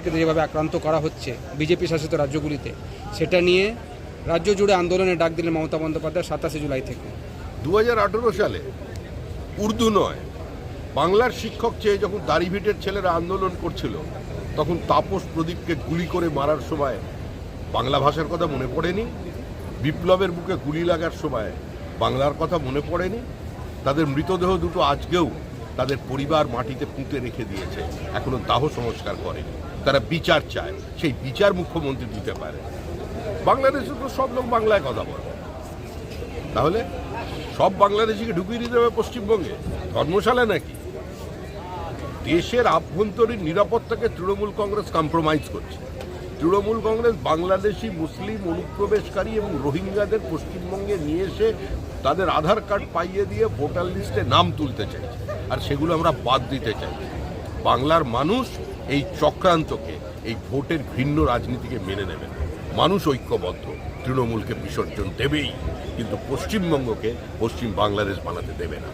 যেভাবে আক্রান্ত করা হচ্ছে বিজেপি শাসিত রাজ্যগুলিতে, সেটা নিয়ে রাজ্য জুড়ে আন্দোলনের ডাক দিলেন মমতা বন্দ্যোপাধ্যায় 27 জুলাই থেকে। 2018 সালে উর্দু নয় বাংলার শিক্ষক চেয়ে যখন দাড়িভিটের ছেলেরা আন্দোলন করছিল, তখন তাপস প্রদীপকে গুলি করে মারার সময় বাংলা ভাষার কথা মনে পড়েনি? বিপ্লবের বুকে গুলি লাগার সময় বাংলার কথা মনে পড়েনি? তাদের মৃতদেহ দুটো আজকেও তাদের পরিবার মাটিতে পুঁতে রেখে দিয়েছে, এখনো দাহ সংস্কার করেনি। তারা বিচার চায়, সেই বিচার মুখ্যমন্ত্রী দিতে পারে। বাংলাদেশে তো সব লোক বাংলায় কথা বলে, তাহলে সব বাংলাদেশিকে ঢুকিয়ে দিতে হবে পশ্চিমবঙ্গে? ধর্মশালা নাকি? দেশের আভ্যন্তরীণ নিরাপত্তাকে তৃণমূল কংগ্রেস কম্প্রোমাইজ করছে। তৃণমূল কংগ্রেস বাংলাদেশি মুসলিম অনুপ্রবেশকারী এবং রোহিঙ্গাদের পশ্চিমবঙ্গে নিয়ে এসে তাদের আধার কার্ড পাইয়ে দিয়ে ভোটার লিস্টে নাম তুলতে চাইছে, আর সেগুলো আমরা বাদ দিতে চাই। বাংলার মানুষ এই চক্রান্তকে, এই ভোটের ভিন্ন রাজনীতিকে মেনে নেবে না। মানুষ ঐক্যবদ্ধ, তৃণমূলকে বিসর্জন দেবেই, কিন্তু পশ্চিমবঙ্গকে পশ্চিম বাংলাদেশ বানাতে দেবে না।